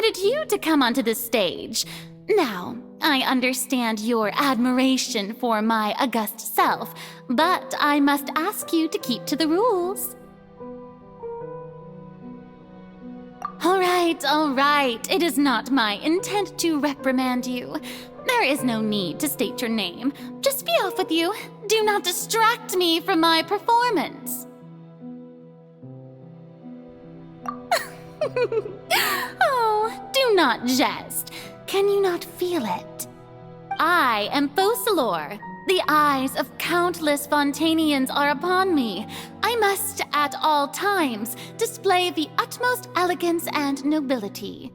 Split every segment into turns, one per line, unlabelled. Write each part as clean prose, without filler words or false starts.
invited you to come onto the stage. Now, I understand your admiration for my august self, but I must ask you to keep to the rules. All right. It is not my intent to reprimand you. There is no need to state your name. Just be off with you. Do not distract me from my performance. Oh, do not jest. Can you not feel it? I am Focalor. The eyes of countless Fontanians are upon me. I must, at all times, display the utmost elegance and nobility.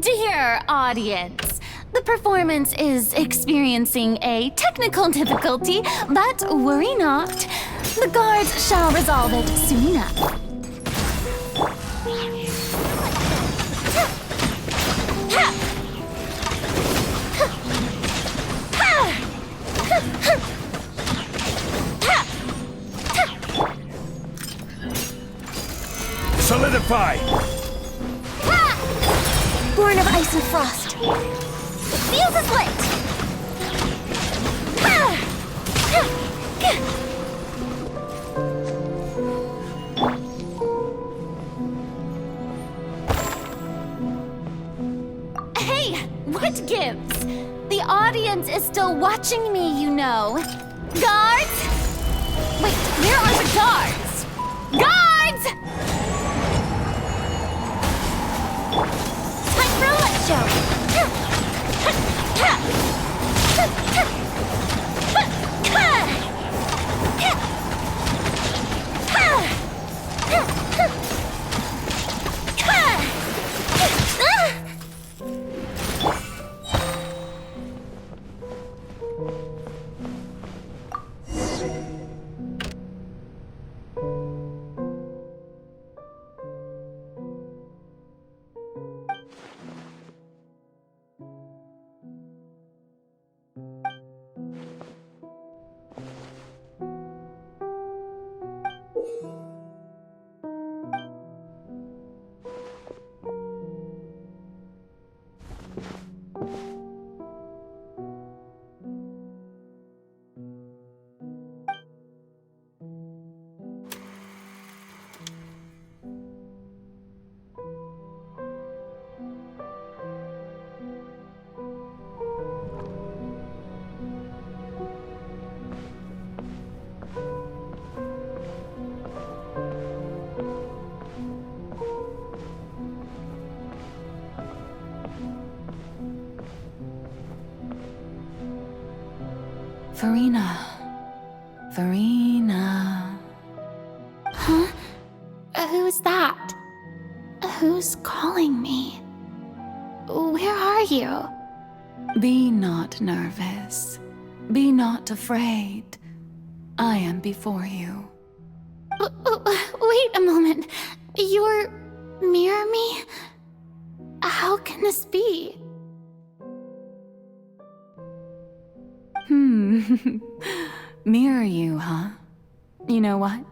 Dear audience, the performance is experiencing a technical difficulty, but worry not. The guards shall resolve it soon enough.
Solidify!
Born of ice and frost. The fuse is lit!
Hey, what gives? The audience is still watching me, you know. Guards? Wait, where are the guards? Guards! Farina.
Huh? Who's that? Who's calling me? Where are you?
Be not nervous. Be not afraid. I am before you.
Wait a moment. You're near me? How can this be?
Mirror you, huh? You know what?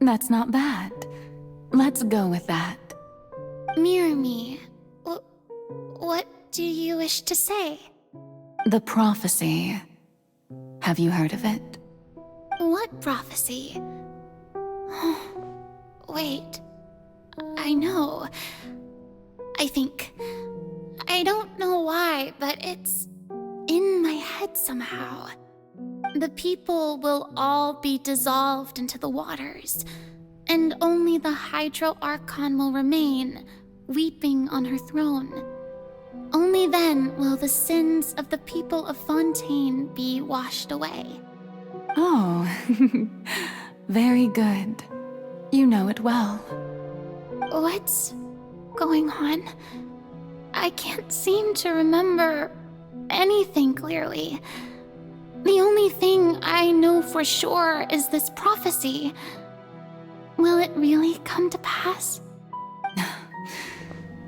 That's not bad. Let's go with that.
Mirror me? What do you wish to say?
The prophecy. Have you heard of it?
What prophecy? Wait. I know. I think. I don't know why, but it's in my head somehow. The people will all be dissolved into the waters, and only the Hydro Archon will remain, weeping on her throne. Only then will the sins of the people of Fontaine be washed away.
Oh, very good. You know it well.
What's going on? I can't seem to remember anything clearly. The only thing I know for sure is this prophecy. Will it really come to pass?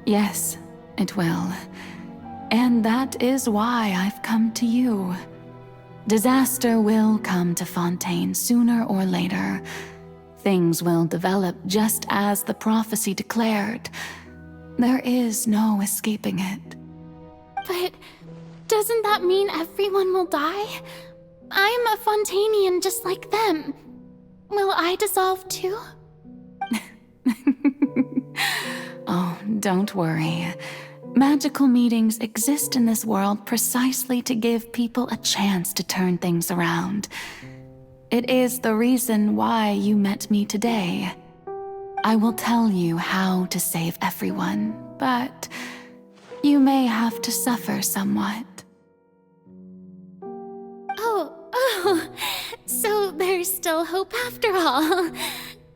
Yes, it will. And that is why I've come to you. Disaster will come to Fontaine sooner or later. Things will develop just as the prophecy declared. There is no escaping it.
But doesn't that mean everyone will die? I'm a Fontainian just like them. Will I dissolve too?
Oh, don't worry. Magical meetings exist in this world precisely to give people a chance to turn things around. It is the reason why you met me today. I will tell you how to save everyone, but you may have to suffer somewhat.
Oh, so there's still hope after all.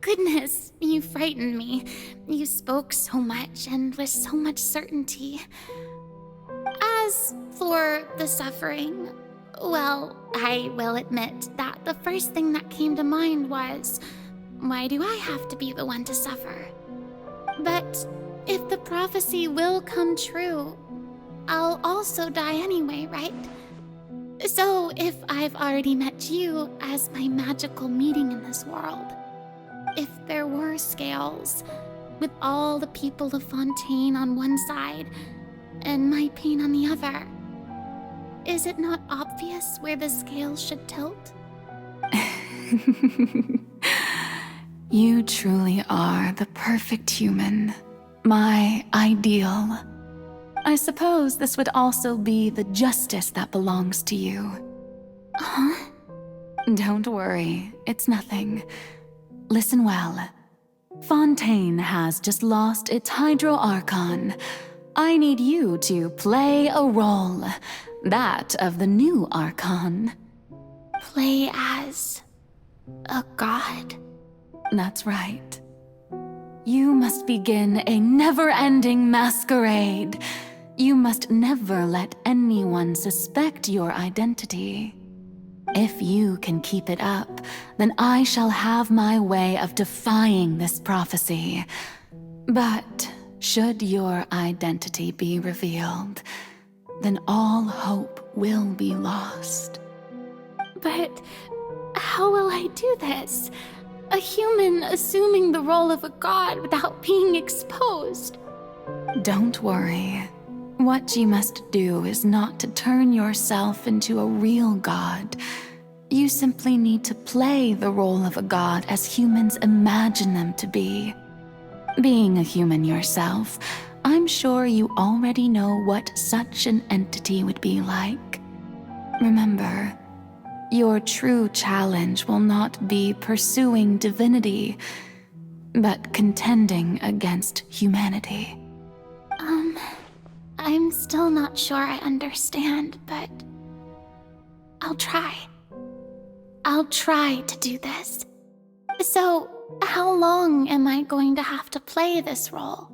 Goodness, you frightened me. You spoke so much and with so much certainty. As for the suffering, well, I will admit that the first thing that came to mind was, why do I have to be the one to suffer? But if the prophecy will come true, I'll also die anyway, right? So if I've already met you as my magical meeting in this world, if there were scales, with all the people of Fontaine on one side and my pain on the other, is it not obvious where the scales should tilt?
You truly are the perfect human, my ideal. I suppose this would also be the justice that belongs to you.
Huh?
Don't worry, it's nothing. Listen well. Fontaine has just lost its Hydro Archon. I need you to play a role, that of the new Archon.
Play as a god?
That's right. You must begin a never-ending masquerade. You must never let anyone suspect your identity. If you can keep it up, then I shall have my way of defying this prophecy. But should your identity be revealed, then all hope will be lost.
But how will I do this? A human assuming the role of a god without being exposed.
Don't worry. What you must do is not to turn yourself into a real god. You simply need to play the role of a god as humans imagine them to be. Being a human yourself, I'm sure you already know what such an entity would be like. Remember, your true challenge will not be pursuing divinity, but contending against humanity.
I'm still not sure I understand, but I'll try. I'll try to do this. So, how long am I going to have to play this role?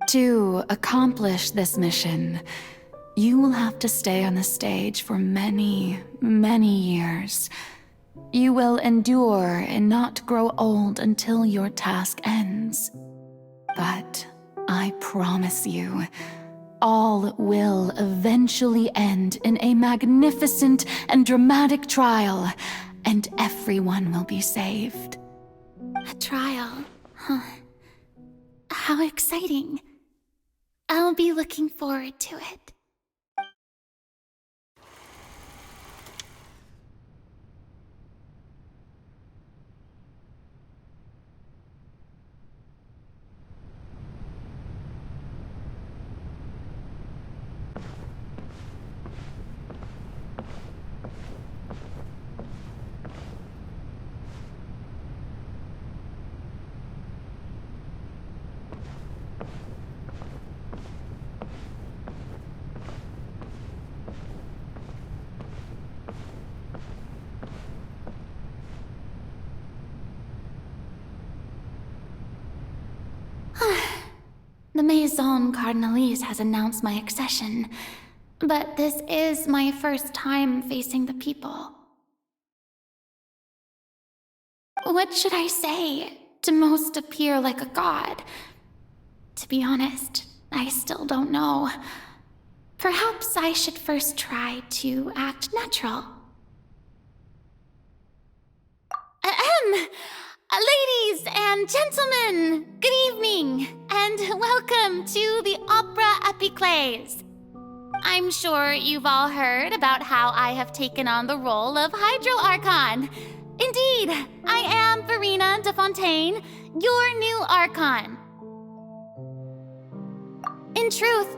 To accomplish this mission, you will have to stay on the stage for many, many years. You will endure and not grow old until your task ends. But I promise you, all will eventually end in a magnificent and dramatic trial, and everyone will be saved.
A trial, huh? How exciting. I'll be looking forward to it. The Maison Cardinalise has announced my accession. but this is my first time facing the people. What should I say to most appear like a god? To be honest, I still don't know. Perhaps I should first try to act natural. Ladies and gentlemen, good evening, and welcome to the Opera Epiclese. I'm sure you've all heard about how I have taken on the role of Hydro Archon. Indeed, I am Verena de Fontaine, your new Archon. In truth,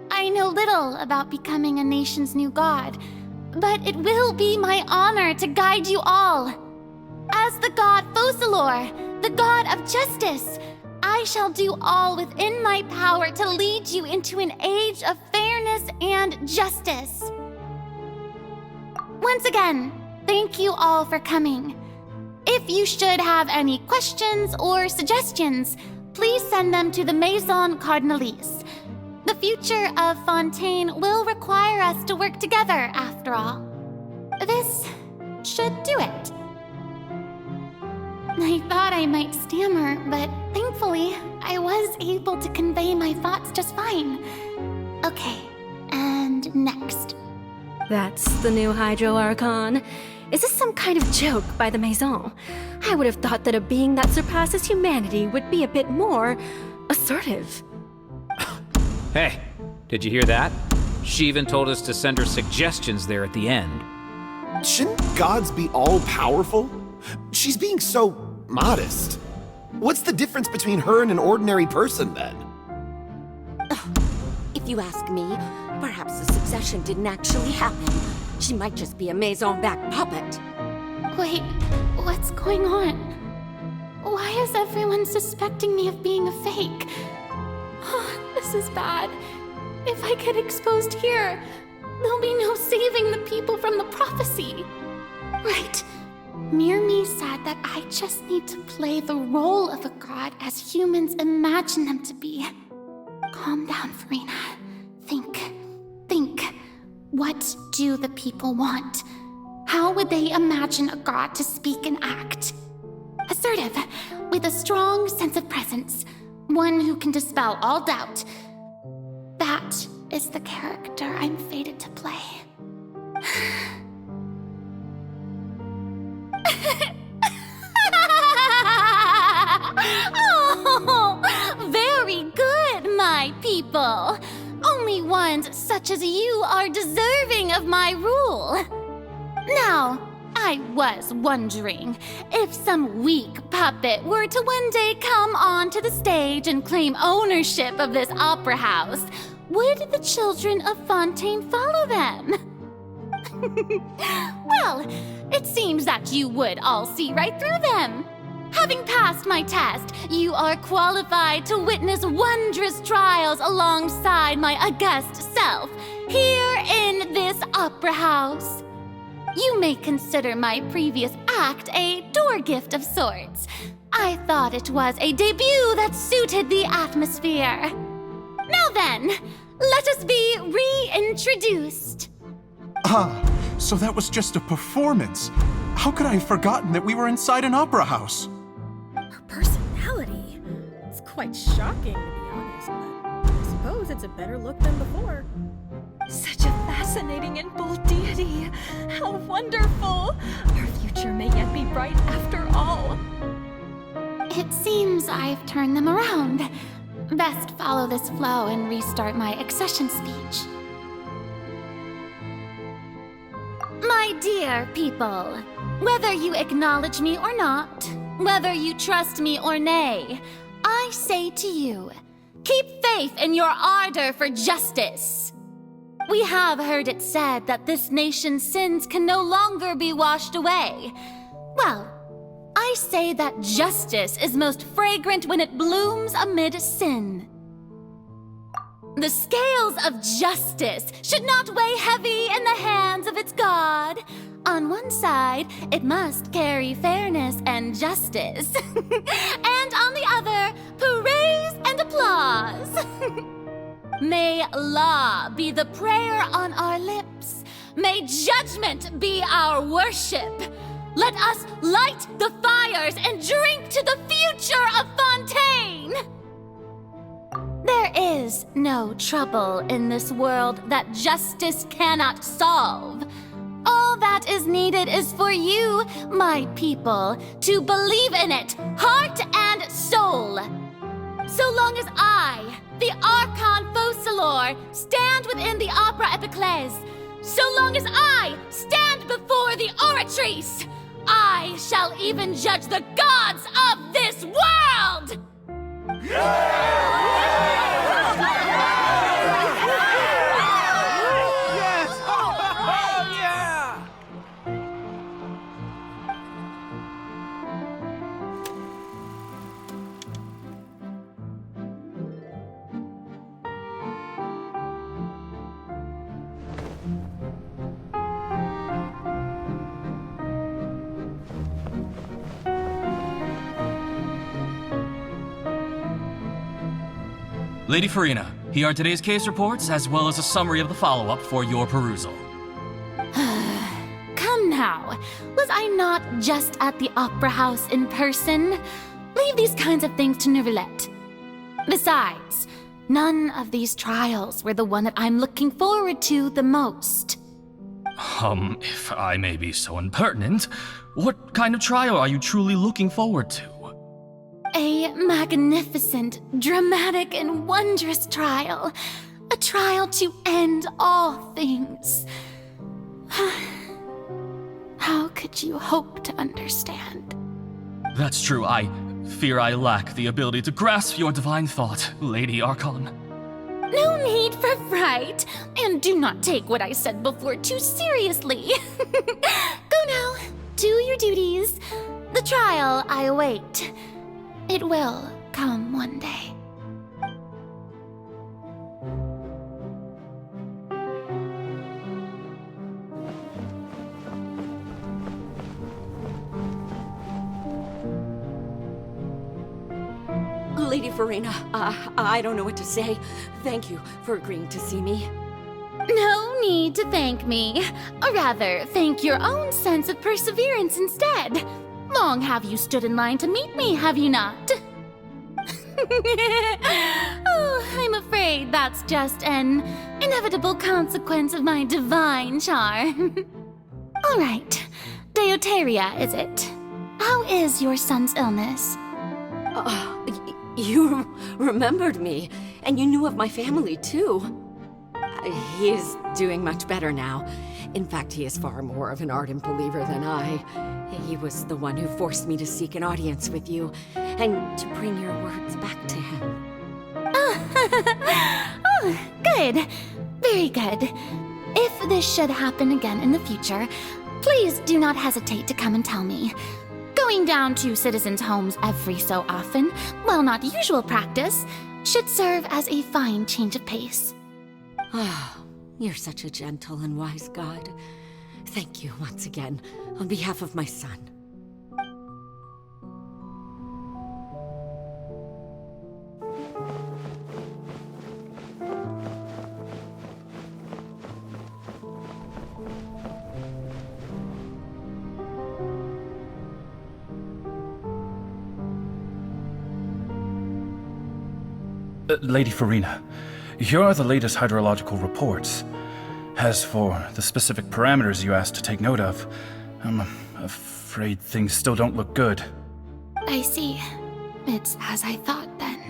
I know little about becoming a nation's new god, but it will be my honor to guide you all. As the god Focalor, the god of justice, I shall do all within my power to lead you into an age of fairness and justice. Once again, thank you all for coming. If you should have any questions or suggestions, please send them to the Maison Cardinalise. The future of Fontaine will require us to work together, after all. This should do it. I thought I might stammer, but thankfully, I was able to convey my thoughts just fine. Okay, and next.
That's the new Hydro Archon. Is this some kind of joke by the Maison? I would have thought that a being that surpasses humanity would be a bit more assertive.
Hey, did you hear that? She even told us to send her suggestions there at the end.
Shouldn't gods be all-powerful? She's being so modest. What's the difference between her and an ordinary person, then?
If you ask me, perhaps the succession didn't actually happen. She might just be a Maison-backed puppet.
Wait, what's going on? Why is everyone suspecting me of being a fake? This is bad. If I get exposed here, there'll be no saving the people from the prophecy. Right. Mirmi said that I just need to play the role of a god as humans imagine them to be. Calm down, Verena. Think. What do the people want? How would they imagine a god to speak and act? Assertive, with a strong sense of presence. One who can dispel all doubt. That is the character I'm fated to play.
Oh, very good, my people. Only ones such as you are deserving of my rule. Now, I was wondering if some weak puppet were to one day come onto the stage and claim ownership of this opera house, would the children of Fontaine follow them? Well, it seems that you would all see right through them. Having passed my test, you are qualified to witness wondrous trials alongside my august self, here in this opera house. You may consider my previous act a door gift of sorts. I thought it was a debut that suited the atmosphere. Now then, let us be reintroduced.
So that was just a performance. How could I have forgotten that we were inside an opera house?
Her personality? It's quite shocking, to be honest, but I suppose it's a better look than before.
Such a fascinating and bold deity. How wonderful! Our future may yet be bright after all.
It seems I've turned them around. Best follow this flow and restart my accession speech.
My dear people, whether you acknowledge me or not, whether you trust me or nay, I say to you, keep faith in your ardor for justice. We have heard it said that this nation's sins can no longer be washed away. Well, I say that justice is most fragrant when it blooms amid sin. The scales of justice should not weigh heavy in the hands of its God. On one side, it must carry fairness and justice. And on the other, praise and applause. May law be the prayer on our lips. May judgment be our worship. Let us light the fires and drink to the future of Fontaine! There is no trouble in this world that justice cannot solve. All that is needed is for you, my people, to believe in it, heart and soul. So long as I, the Archon Focalor, stand within the Opera Epiclese, so long as I stand before the Oratrice, I shall even judge the gods of this world!
Lady Farina, here are today's case reports, as well as a summary of the follow-up for your perusal.
Come now, was I not just at the Opera House in person? Leave these kinds of things to Neuvillette. Besides, none of these trials were the one that I'm looking forward to the most.
If I may be so impertinent, what kind of trial are you truly looking forward to?
A magnificent, dramatic, and wondrous trial. A trial to end all things. How could you hope to understand?
That's true. I fear I lack the ability to grasp your divine thought, Lady Archon.
No need for fright, and do not take what I said before too seriously. Go now, do your duties. The trial I await. It will come one day.
Lady Farina, I don't know what to say. Thank you for agreeing to see me.
No need to thank me. Or rather, thank your own sense of perseverance instead. Long have you stood in line to meet me, have you not? Oh, I'm afraid that's just an inevitable consequence of my divine charm. All right, Deoteria, is it? How is your son's illness?
You remembered me, and you knew of my family, too. He is doing much better now. In fact, he is far more of an ardent believer than I. He was the one who forced me to seek an audience with you, and to bring your words back to him.
Oh, good. Very good. If this should happen again in the future, please do not hesitate to come and tell me. Going down to citizens' homes every so often, while not usual practice, should serve as a fine change of pace.
Ah, you're such a gentle and wise god. Thank you once again, on behalf of my son.
Lady Farina, here are the latest hydrological reports. As for the specific parameters you asked to take note of, I'm afraid things still don't look good.
I see. It's as I thought then.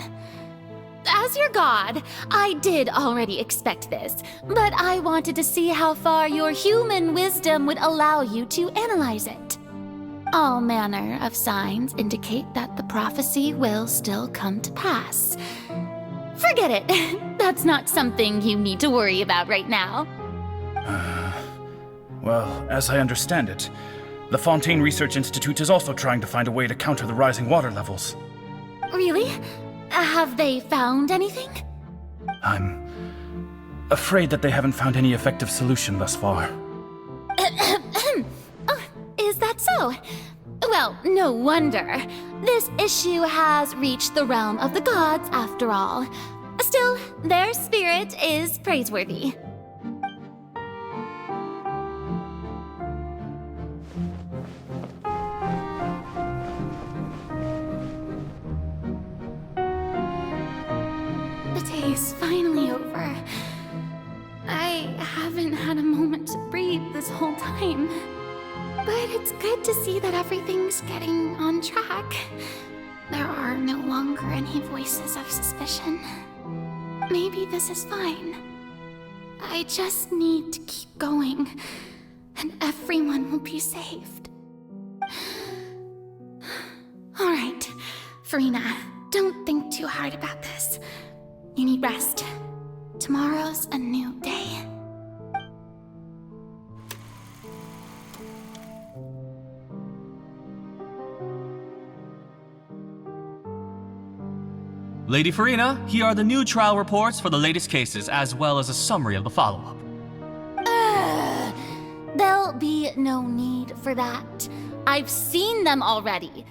As your god, I did already expect this, but I wanted to see how far your human wisdom would allow you to analyze it. All manner of signs indicate that the prophecy will still come to pass. Forget it. That's not something you need to worry about right now.
Well, as I understand it, the Fontaine Research Institute is also trying to find a way to counter the rising water levels.
Really? Have they found anything?
I'm afraid that they haven't found any effective solution thus far.
Oh, is that so? Well, no wonder. This issue has reached the realm of the gods, after all. Still, their spirit is praiseworthy.
The day is finally over. I haven't had a moment to breathe this whole time. But it's good to see that everything's getting on track. There are no longer any voices of suspicion. Maybe this is fine. I just need to keep going, and everyone will be saved. Alright, Farina, don't think too hard about this. You need rest. Tomorrow's a new day.
Lady Farina, here are the new trial reports for the latest cases, as well as a summary of the follow-up.
There'll be no need for that. I've seen them already.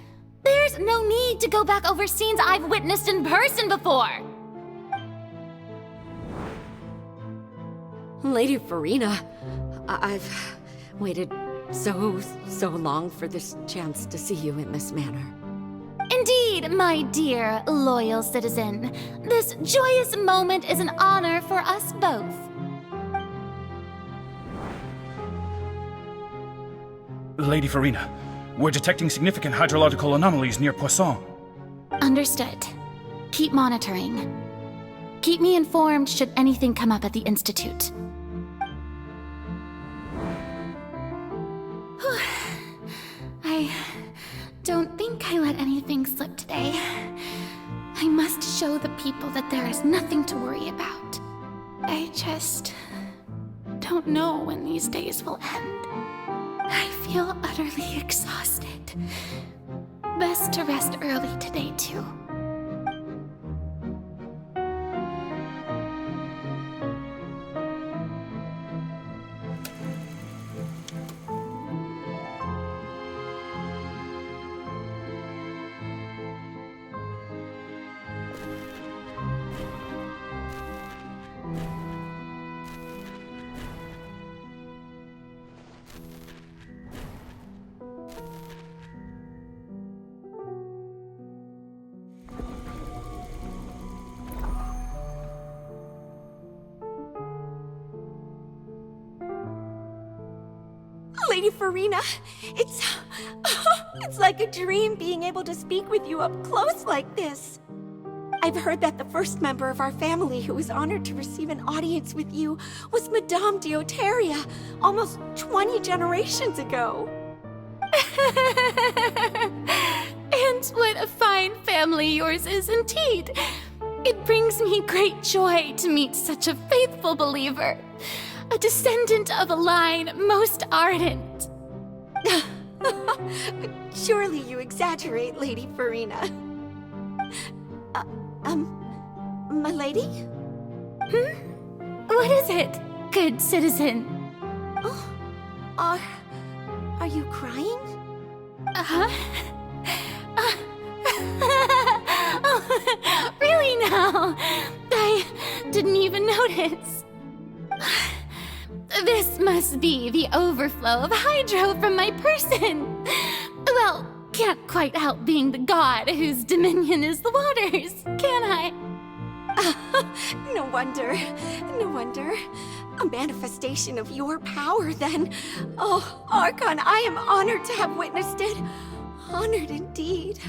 There's no need to go back over scenes I've witnessed in person before.
Lady Farina, I've waited so long for this chance to see you in this manner.
Indeed, my dear, loyal citizen. This joyous moment is an honor for us both.
Lady Farina, we're detecting significant hydrological anomalies near Poisson.
Understood. Keep monitoring. Keep me informed should anything come up at the Institute.
I don't think I let anything slip today. I must show the people that there is nothing to worry about. I just don't know when these days will end. I feel utterly exhausted. Best to rest early today, too.
Lady Farina, it's like a dream being able to speak with you up close like this. I've heard that the first member of our family who was honored to receive an audience with you was Madame Deoteria, almost 20 generations ago.
And what a fine family yours is indeed. It brings me great joy to meet such a faithful believer. A descendant of a line most ardent.
Surely you exaggerate, Lady Farina. My lady?
What is it, good citizen?
Oh, are you crying?
Oh, really now? I didn't even notice. This must be the overflow of hydro from my person. Well, can't quite help being the god whose dominion is the waters, can I?
No wonder. A manifestation of your power, then. Oh, Archon, I am honored to have witnessed it. Honored indeed.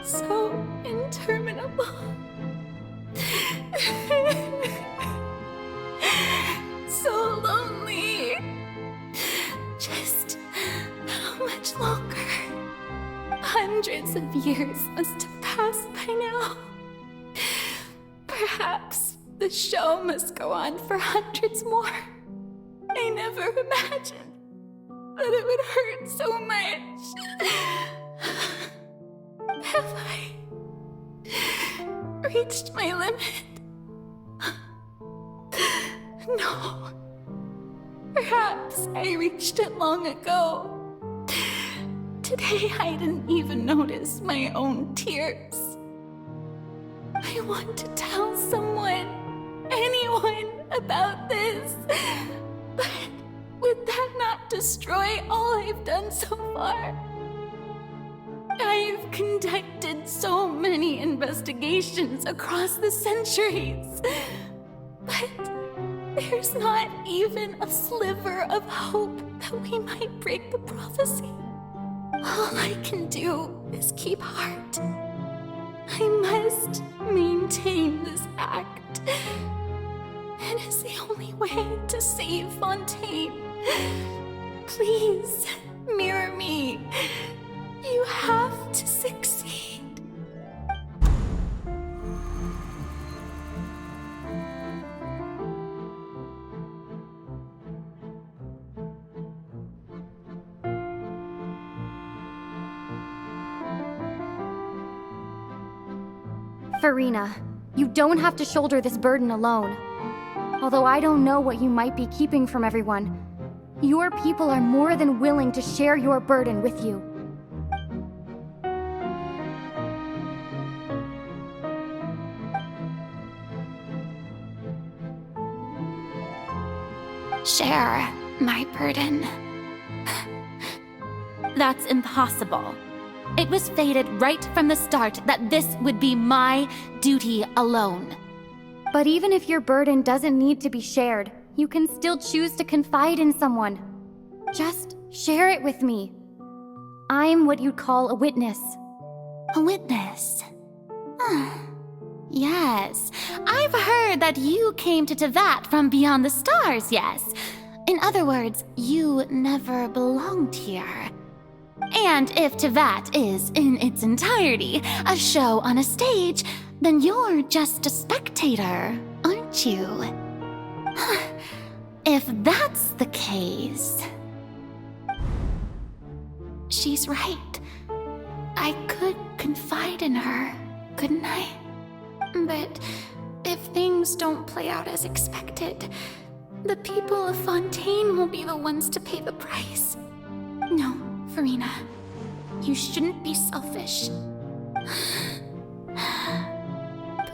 So interminable. So lonely. Just how much longer? Hundreds of years must have passed by now. Perhaps the show must go on for hundreds more. I never imagined that it would hurt so much. Have I reached my limit? No. Perhaps I reached it long ago.
Today I didn't even notice my own tears. I want to tell someone, anyone, about this. But would that not destroy all I've done so far? I've conducted so many investigations across the centuries, but there's not even a sliver of hope that we might break the prophecy. All I can do is keep heart. I must maintain this act. It is the only way to save Fontaine. Please, mirror me. You have to succeed.
Farina, you don't have to shoulder this burden alone. Although I don't know what you might be keeping from everyone, your people are more than willing to share your burden with you.
Share my burden. That's impossible. It was fated right from the start that this would be my duty alone.
But even if your burden doesn't need to be shared, you can still choose to confide in someone. Just share it with me. I'm what you'd call a witness.
A witness? Yes, I've heard that you came to Teyvat from beyond the stars, yes. In other words, you never belonged here. And if Teyvat is, in its entirety, a show on a stage, then you're just a spectator, aren't you? If that's the case... She's right. I could confide in her, couldn't I? But if things don't play out as expected, the people of Fontaine will be the ones to pay the price. No, Farina, you shouldn't be selfish.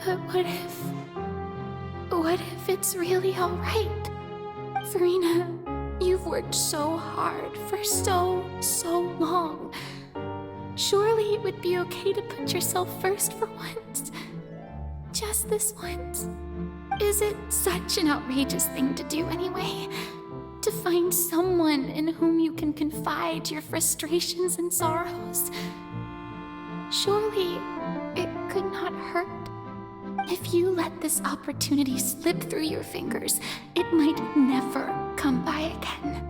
But what if it's really all right? Farina, you've worked so hard for so long. Surely it would be okay to put yourself first for once. Just this once. Is it such an outrageous thing to do anyway? To find someone in whom you can confide your frustrations and sorrows? Surely it could not hurt. If you let this opportunity slip through your fingers, it might never come by again.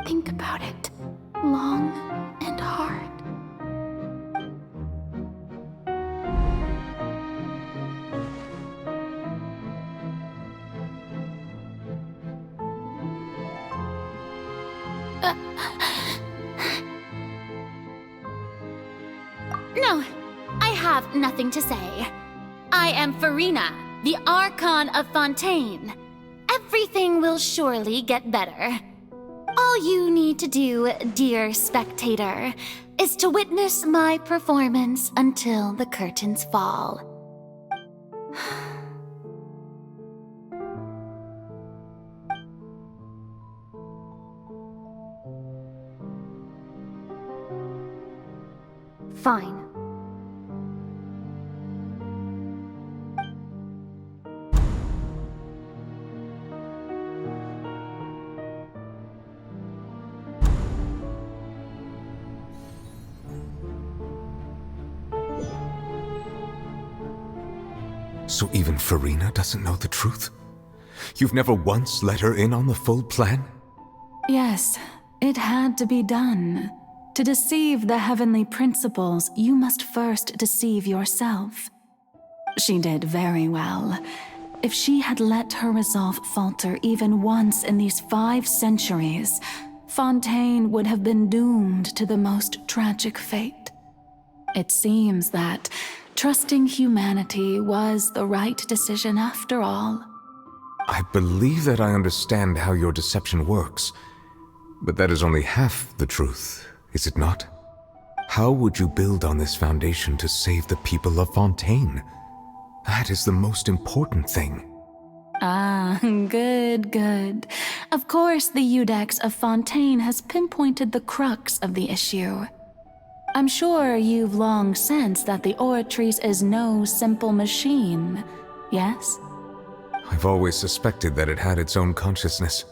Think about it long and hard. No, I have nothing to say. I am Farina, the Archon of Fontaine. Everything will surely get better. All you need to do, dear spectator, is to witness my performance until the curtains fall.
Fine.
So even Farina doesn't know the truth? You've never once let her in on the full plan?
Yes, it had to be done. To deceive the heavenly principles, you must first deceive yourself. She did very well. If she had let her resolve falter even once in these 5 centuries, Fontaine would have been doomed to the most tragic fate. It seems that trusting humanity was the right decision after all.
I believe that I understand how your deception works, but that is only half the truth, is it not?
How would you build on this foundation to save the people of Fontaine? That is the most important thing.
Ah, good. Of course, the Iudex of Fontaine has pinpointed the crux of the issue. I'm sure you've long sensed that the Oratrice is no simple machine, yes?
I've always suspected that it had its own consciousness.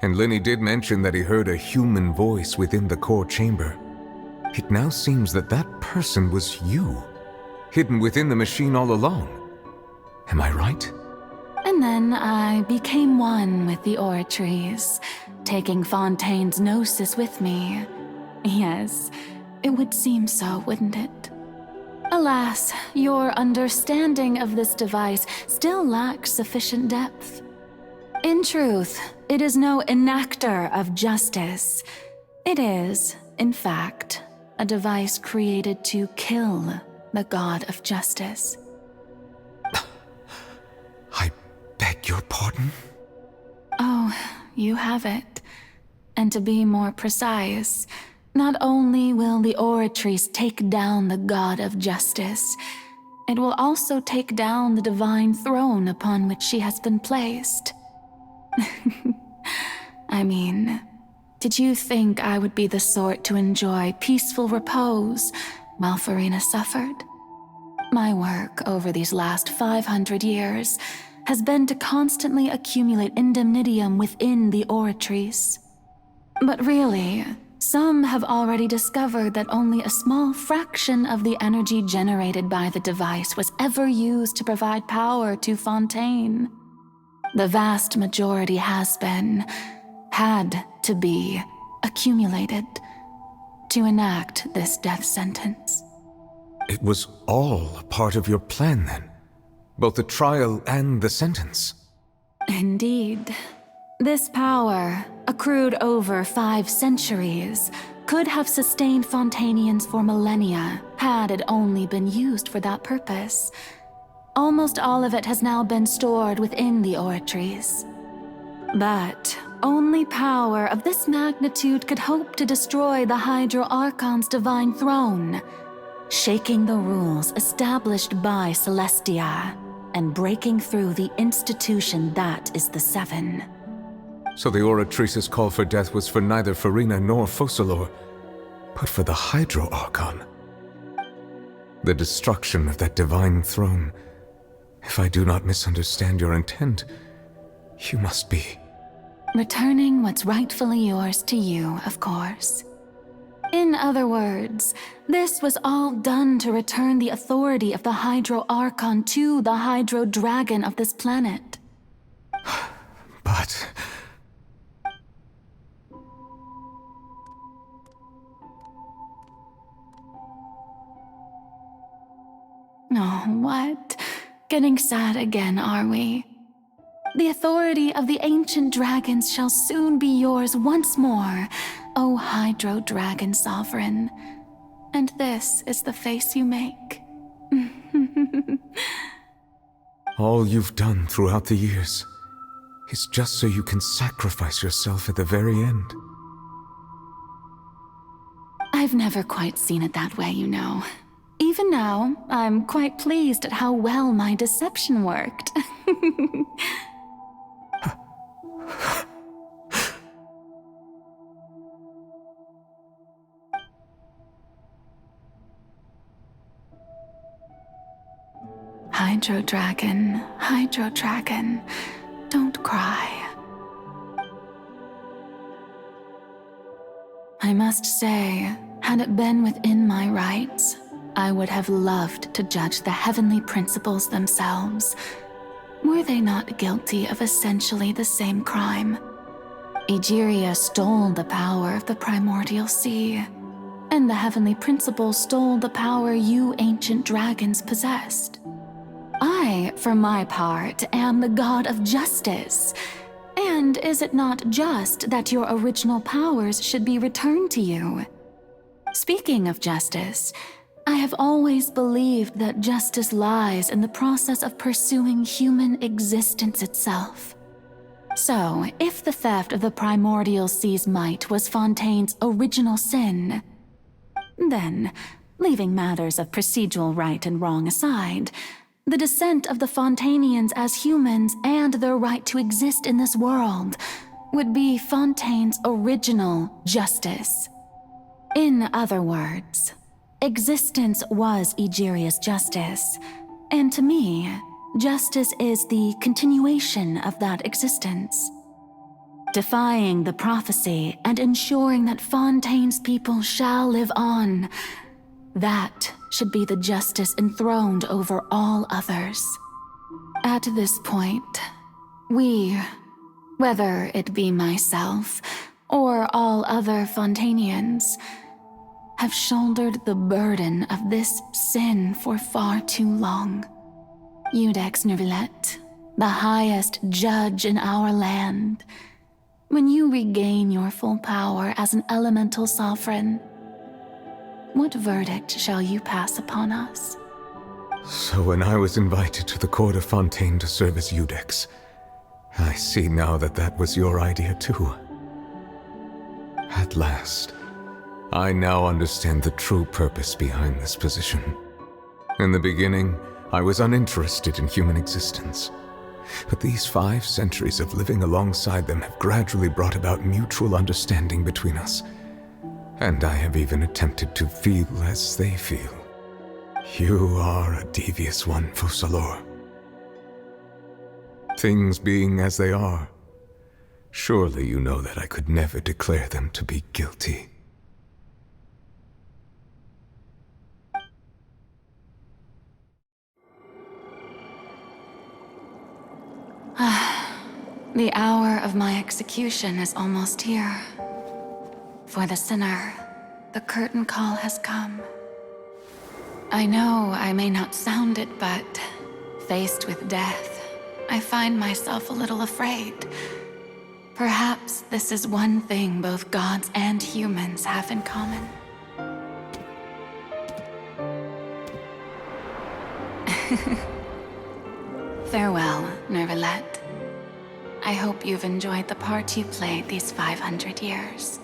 And Lenny did mention that he heard a human voice within the core chamber. It now seems that that person was you, hidden within the machine all along. Am I right?
And then I became one with the Oratrice, taking Fontaine's gnosis with me. Yes, it would seem so, wouldn't it? Alas, your understanding of this device still lacks sufficient depth. In truth, it is no enactor of justice. It is, in fact, a device created to kill the god of justice.
I beg your pardon?
Oh, you have it. And to be more precise, not only will the Oratrice take down the god of justice, it will also take down the divine throne upon which she has been placed. I mean, did you think I would be the sort to enjoy peaceful repose while Farina suffered? My work over these last 500 years has been to constantly accumulate indemnitium within the Oratrice. But really, some have already discovered that only a small fraction of the energy generated by the device was ever used to provide power to Fontaine. The vast majority had to be, accumulated to enact this death sentence.
It was all a part of your plan then? Both the trial and the sentence?
Indeed. This power, accrued over 5 centuries, could have sustained Fontainians for millennia had it only been used for that purpose. Almost all of it has now been stored within the Oratrice. But only power of this magnitude could hope to destroy the Hydro Archon's divine throne, shaking the rules established by Celestia and breaking through the institution that is the Seven.
So the Oratrice's call for death was for neither Farina nor Focalor, but for the Hydro Archon. The destruction of that divine throne. If I do not misunderstand your intent, you must be...
Returning what's rightfully yours to you, of course. In other words, this was all done to return the authority of the Hydro Archon to the Hydro Dragon of this planet.
But...
Oh, what? Getting sad again, are we? The authority of the ancient dragons shall soon be yours once more, O Hydro Dragon Sovereign. And this is the face you make.
all you've done throughout the years is just so you can sacrifice yourself at the very end.
I've never quite seen it that way, you know. Even now, I'm quite pleased at how well my deception worked. Hydro Dragon, don't cry. I must say, had it been within my rights, I would have loved to judge the heavenly principles themselves. Were they not guilty of essentially the same crime? Egeria stole the power of the primordial sea, and the heavenly principles stole the power you ancient dragons possessed. I, for my part, am the god of justice. And is it not just that your original powers should be returned to you? Speaking of justice, I have always believed that justice lies in the process of pursuing human existence itself. So, if the theft of the primordial sea's might was Fontaine's original sin, Then, leaving matters of procedural right and wrong aside, the descent of the Fontainians as humans and their right to exist in this world would be Fontaine's original justice. In other words, existence was Egeria's justice, and to me, justice is the continuation of that existence. Defying the prophecy and ensuring that Fontaine's people shall live on, that should be the justice enthroned over all others. At this point, we, whether it be myself or all other Fontainians, have shouldered the burden of this sin for far too long. Iudex Neuvillette, the highest judge in our land, when you regain your full power as an elemental sovereign, what verdict shall you pass upon us?
So when I was invited to the court of Fontaine to serve as Iudex, I see now that that was your idea too. At last, I now understand the true purpose behind this position. In the beginning, I was uninterested in human existence. But these 5 centuries of living alongside them have gradually brought about mutual understanding between us. And I have even attempted to feel as they feel. You are a devious one, Focalors. Things being as they are, surely you know that I could never declare them to be guilty.
The hour of my execution is almost here. For the sinner, the curtain call has come. I know I may not sound it, but faced with death, I find myself a little afraid. Perhaps this is one thing both gods and humans have in common. Farewell, Neuvillette. I hope you've enjoyed the part you played these 500 years.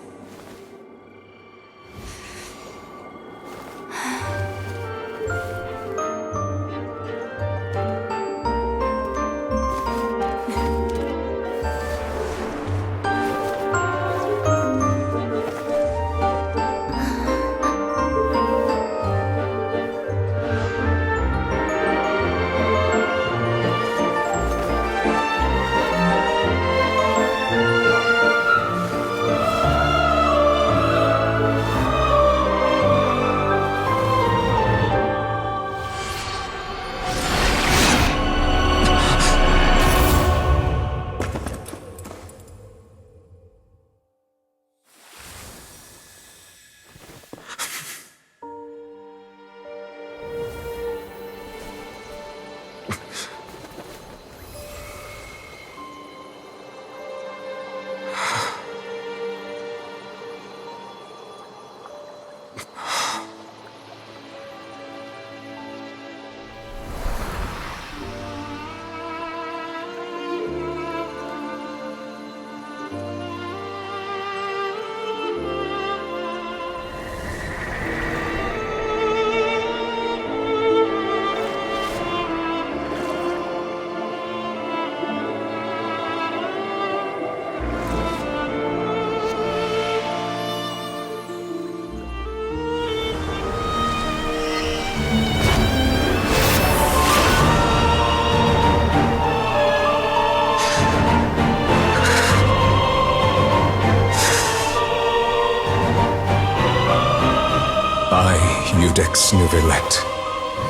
Iudex Neuvillette,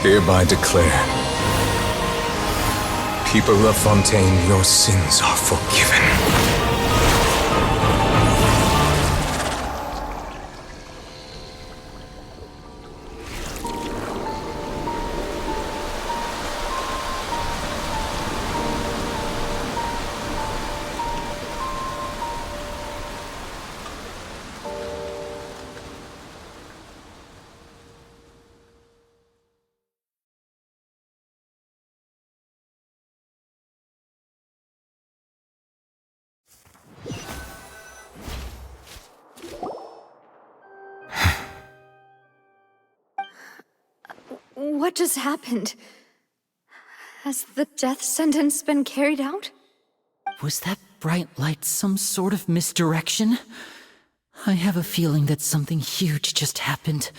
hereby declare, people of Fontaine, your sins are forgiven.
What just happened? Has the death sentence been carried out?
Was that bright light some sort of misdirection? I have a feeling that something huge just happened.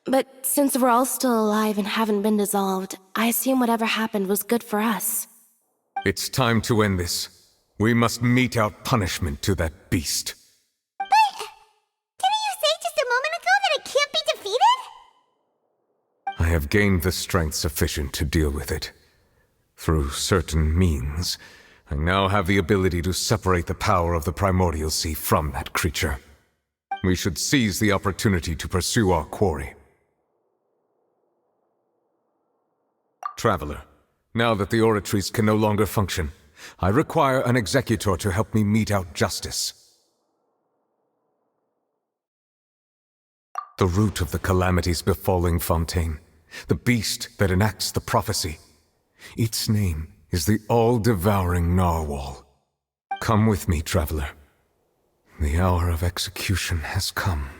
But since we're all still alive and haven't been dissolved, I assume whatever happened was good for us.
It's time to end this. We must mete out punishment to that beast.
Didn't you say just a moment ago that it can't be defeated?
I have gained the strength sufficient to deal with it. Through certain means, I now have the ability to separate the power of the Primordial Sea from that creature. We should seize the opportunity to pursue our quarry. Traveler, now that the Oratrice can no longer function, I require an executor to help me mete out justice. The root of the calamities befalling Fontaine, the beast that enacts the prophecy. Its name is the all-devouring Narwhal. Come with me, traveler. The hour of execution has come.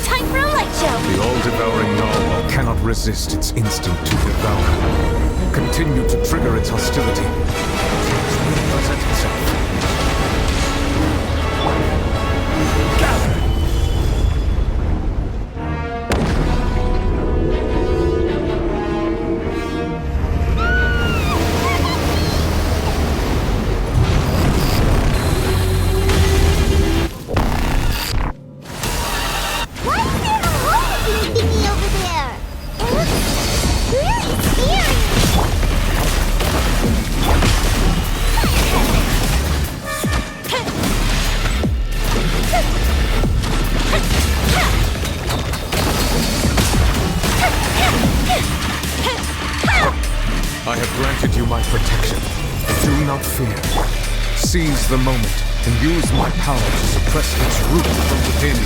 Time for a light show!
The all-devouring Narwhal cannot resist its instinct to devour. Continue to trigger its hostility. It will present itself. Gather! Seize the moment and use my power to suppress its root from within.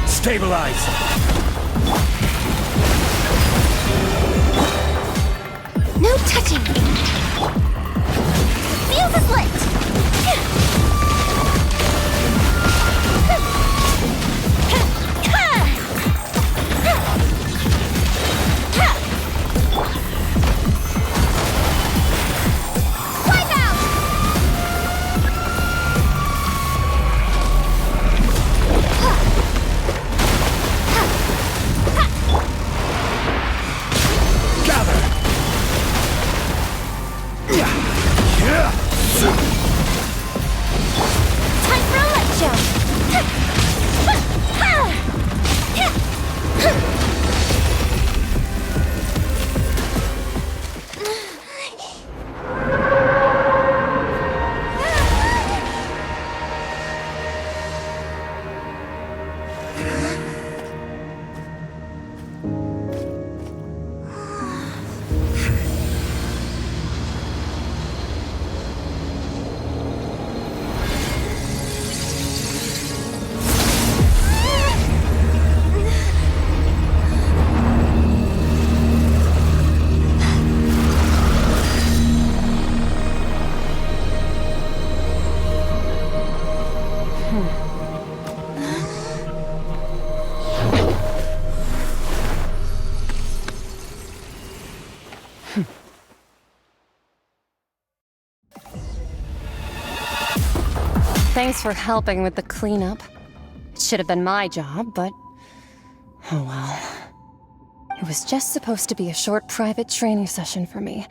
Stabilize!
No touching! Fuse is lit!
Yeah!
Thanks for helping with the cleanup. It should have been my job, but... oh well. It was just supposed to be a short private training session for me.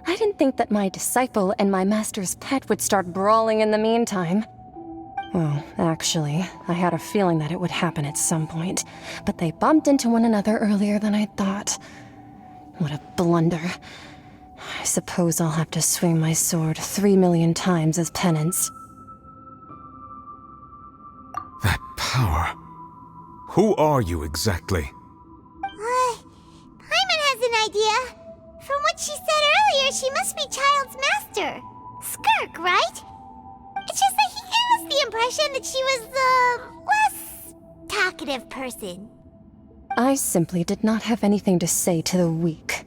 I didn't think that my disciple and my master's pet would start brawling in the meantime. Well, actually, I had a feeling that it would happen at some point, but they bumped into one another earlier than I thought. What a blunder. I suppose I'll have to swing my sword 3 million times as penance.
That power. Who are you exactly?
Paimon has an idea. From what she said earlier, she must be Child's master. Skirk, right? It's just that he gave us the impression that she was the less talkative person.
I simply did not have anything to say to the weak.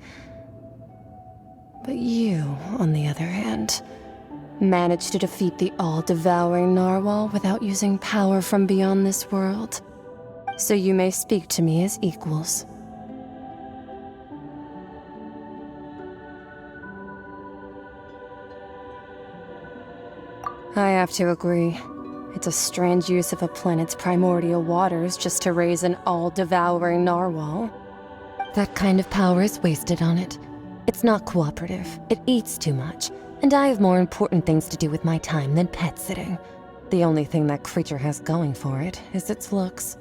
But you, on the other hand, managed to defeat the all-devouring narwhal without using power from beyond this world. So you may speak to me as equals. I have to agree. It's a strange use of a planet's primordial waters just to raise an all-devouring narwhal. That kind of power is wasted on it. It's not cooperative. It eats too much. And I have more important things to do with my time than pet sitting. The only thing that creature has going for it is its looks.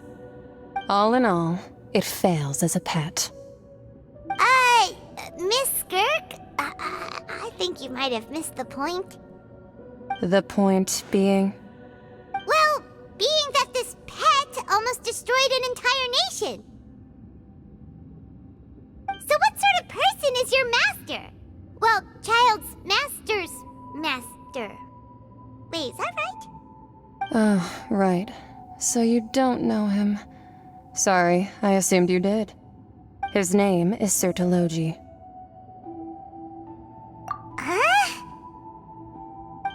All in all, it fails as a pet.
Miss Skirk? I think you might have missed the point.
The point being?
Well, being that this pet almost destroyed an entire nation. So what sort of person is your master? Well, Child's master's master. Wait, is that right?
Oh, right. So you don't know him. Sorry, I assumed you did. His name is Sertologi.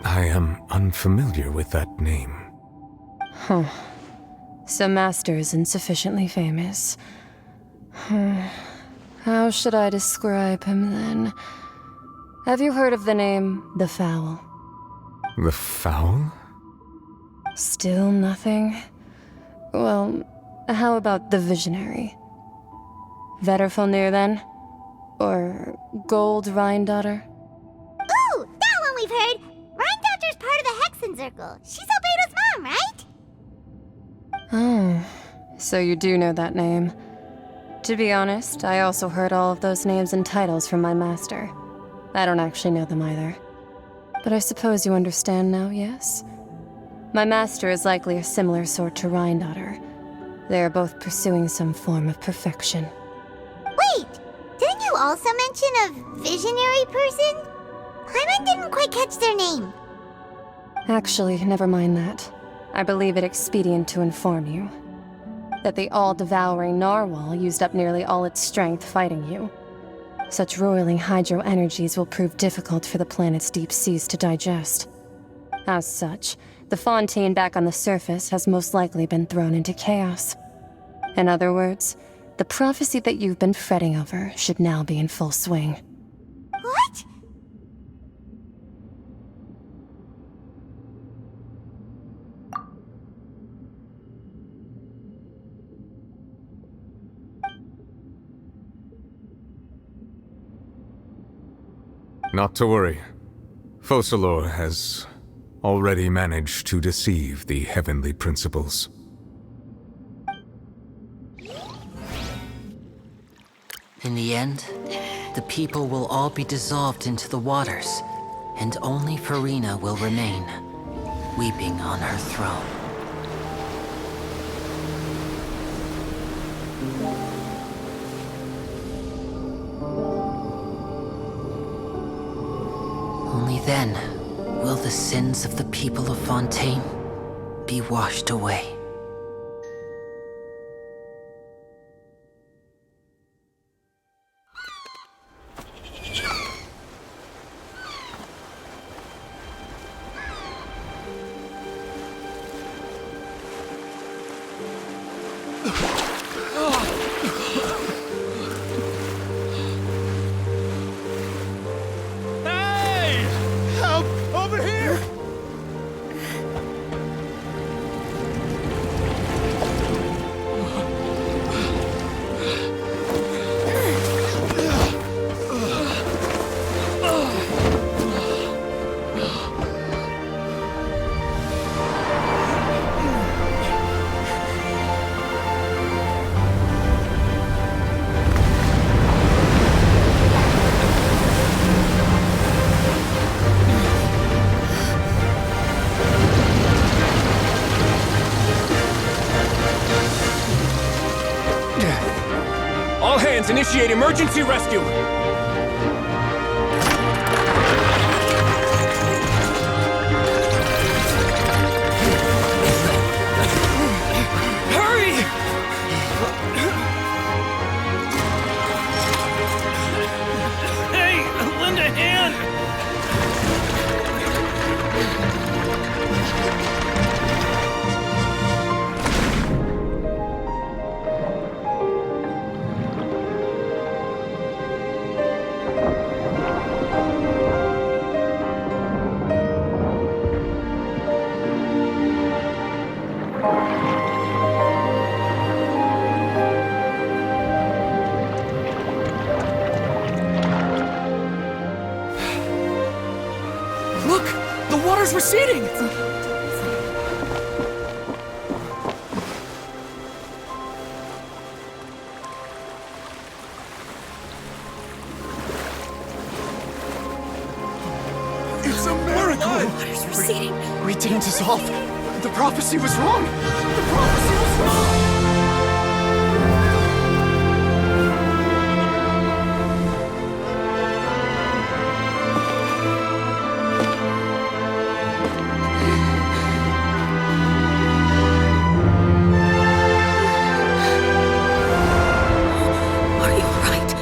I am unfamiliar with that name.
Huh. So Master isn't sufficiently famous. How should I describe him then? Have you heard of the name The Fowl?
The Fowl?
Still nothing? Well, how about the Visionary? Vetterfulnir then? Or Gold Rhindaughter?
Ooh, that one we've heard! Rhindaughter's part of the Hexen Circle. She's Albedo's mom, right?
Oh, so you do know that name. To be honest, I also heard all of those names and titles from my master. I don't actually know them either. But I suppose you understand now, yes? My master is likely a similar sort to Rhindaughter. They are both pursuing some form of perfection.
Wait! Didn't you also mention a visionary person? Paimon didn't quite catch their name.
Actually, never mind that. I believe it expedient to inform you that the all-devouring narwhal used up nearly all its strength fighting you. Such roiling hydro energies will prove difficult for the planet's deep seas to digest. As such, the fontaine back on the surface has most likely been thrown into chaos. In other words, the prophecy that you've been fretting over should now be in full swing.
What?
Not to worry. Focalor has already managed to deceive the heavenly principles.
In the end, the people will all be dissolved into the waters, and only Furina will remain, weeping on her throne. Only then will the sins of the people of Fontaine be washed away.
Initiate emergency rescue! Hurry!
Hey, lend a hand!
Look! The water's receding!
It's a miracle!
The water's receding.
We didn't dissolve. The prophecy was wrong. The prophecy was wrong.
Are you alright?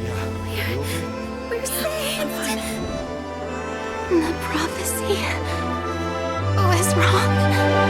Yeah.
We're safe.
The prophecy was wrong.